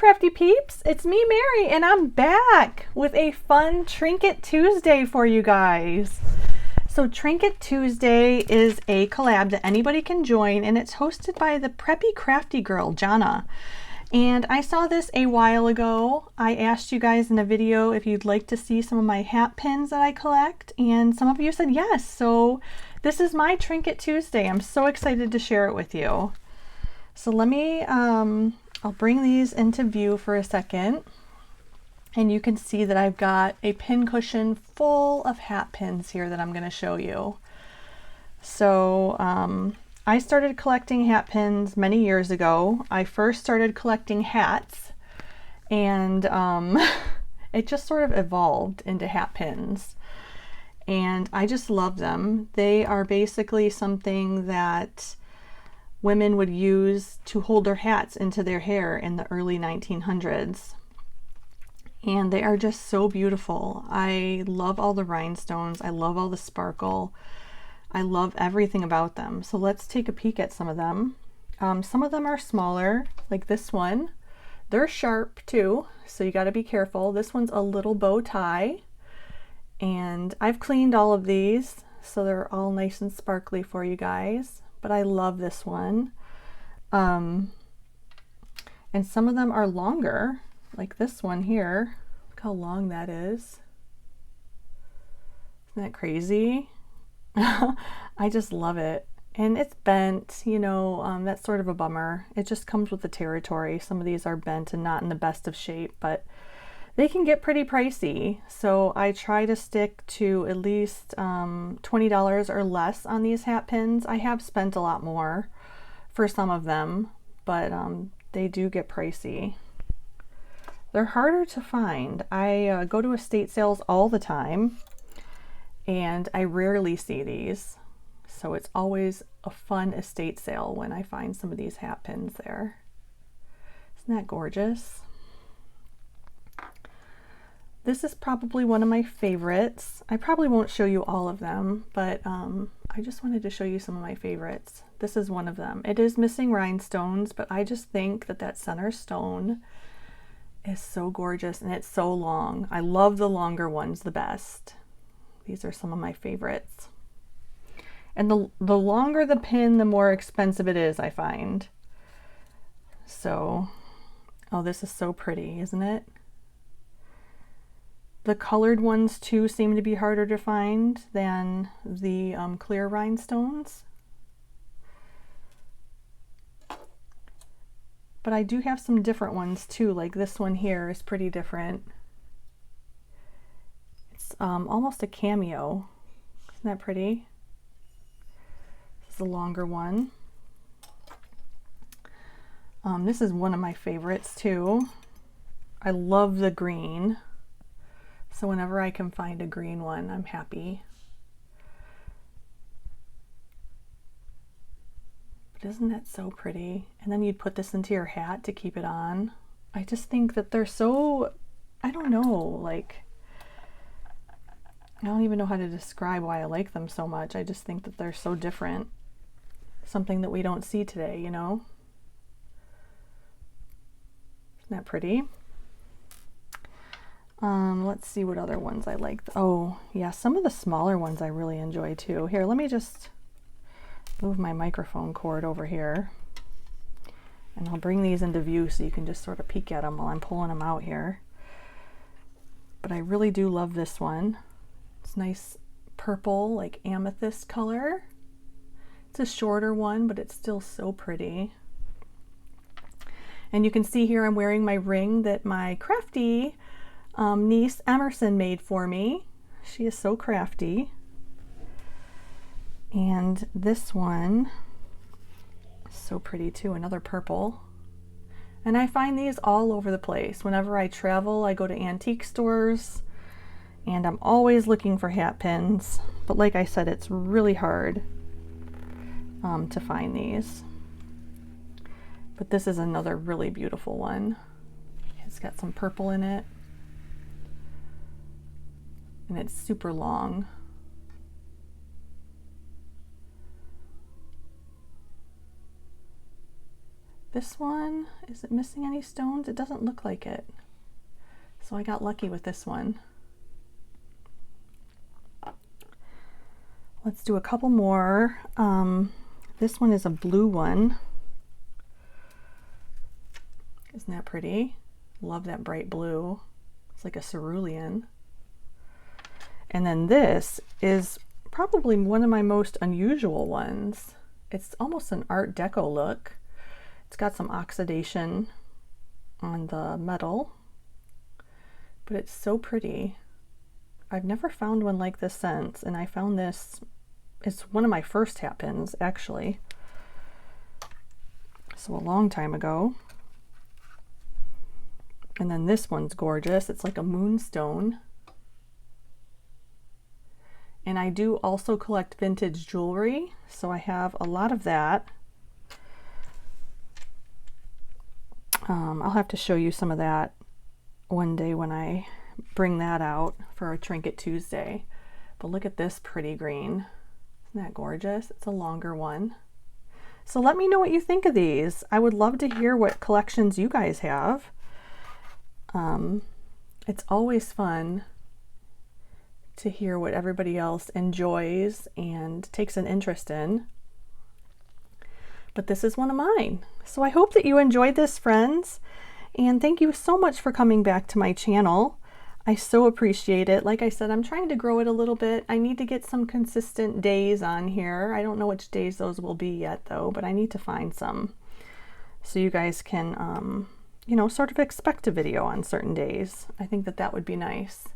crafty peeps, it's me, Mary, and I'm back with a fun Trinket Tuesday for you guys. So Trinket Tuesday is a collab that anybody can join, and it's hosted by the preppy crafty girl, Jana. And I saw this a while ago. I asked you guys in a video if you'd like to see some of my hat pins that I collect, and some of you said yes. So this is my Trinket Tuesday. I'm so excited to share it with you. So let me, I'll bring these into view for a second. And you can see that I've got a pin cushion full of hat pins here that I'm going to show you. So I started collecting hat pins many years ago. I first started collecting hats, and it just sort of evolved into hat pins. And I just love them. They are basically something that women would use to hold their hats into their hair in the early 1900s. And they are just so beautiful. I love all the rhinestones. I love all the sparkle. I love everything about them. So let's take a peek at some of them. Some of them are smaller, like this one. They're sharp too, so you got to be careful. This one's a little bow tie. And I've cleaned all of these, so they're all nice and sparkly for you guys. But I love this one. And some of them are longer, like this one here. Look how long that is. Isn't that crazy? I just love it. And it's bent, you know, that's sort of a bummer. It just comes with the territory. Some of these are bent and not in the best of shape, but they can get pretty pricey. So I try to stick to at least $20 or less on these hat pins. I have spent a lot more for some of them, but they do get pricey. They're harder to find. I go to estate sales all the time, and I rarely see these. So it's always a fun estate sale when I find some of these hat pins there. Isn't that gorgeous? This is probably one of my favorites. I probably won't show you all of them, but I just wanted to show you some of my favorites. This is one of them. It is missing rhinestones, but I just think that that center stone is so gorgeous, and it's so long. I love the longer ones the best. These are some of my favorites. And the longer the pin, the more expensive it is, I find. So, oh, this is so pretty, isn't it? The colored ones too seem to be harder to find than the clear rhinestones. But I do have some different ones too, like this one here is pretty different. It's almost a cameo. Isn't that pretty? This is a longer one. This is one of my favorites too. I love the green. So whenever I can find a green one, I'm happy. But isn't that so pretty? And then you'd put this into your hat to keep it on. I just think that they're so, I don't know, like, I don't even know how to describe why I like them so much. I just think that they're so different. Something that we don't see today, you know? Isn't that pretty? Let's see what other ones I like. Oh, yeah, some of the smaller ones I really enjoy too. Here, let me just move my microphone cord over here, and I'll bring these into view so you can just sort of peek at them while I'm pulling them out here. But I really do love this one. It's nice purple, like amethyst color. It's a shorter one, but it's still so pretty. And you can see here I'm wearing my ring that my crafty niece Emerson made for me. She is so crafty. And this one is so pretty too, another purple. And I find these all over the place. Whenever I travel, I go to antique stores, and I'm always looking for hat pins. But like I said, it's really hard to find these. But this is another really beautiful one. It's got some purple in it. And it's super long. This one, is it missing any stones? It doesn't look like it. So I got lucky with this one. Let's do a couple more. This one is a blue one. Isn't that pretty? Love that bright blue. It's like a cerulean. And then this is probably one of my most unusual ones. It's almost an Art Deco look. It's got some oxidation on the metal, but it's so pretty. I've never found one like this since, and I found this, it's one of my first hat pins actually. So a long time ago. And then this one's gorgeous. It's like a moonstone. And I do also collect vintage jewelry, so I have a lot of that. I'll have to show you some of that one day when I bring that out for a Trinket Tuesday. But look at this pretty green. Isn't that gorgeous? It's a longer one. So let me know what you think of these. I would love to hear what collections you guys have. It's always fun to hear what everybody else enjoys and takes an interest in. But this is one of mine. So I hope that you enjoyed this, friends. And thank you so much for coming back to my channel. I so appreciate it. Like I said, I'm trying to grow it a little bit. I need to get some consistent days on here. I don't know which days those will be yet though, but I need to find some so you guys can, you know, sort of expect a video on certain days. I think that that would be nice.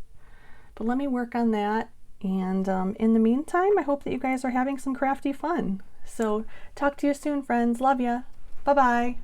But let me work on that. And in the meantime, I hope that you guys are having some crafty fun. So talk to you soon, friends. Love ya. Bye-bye.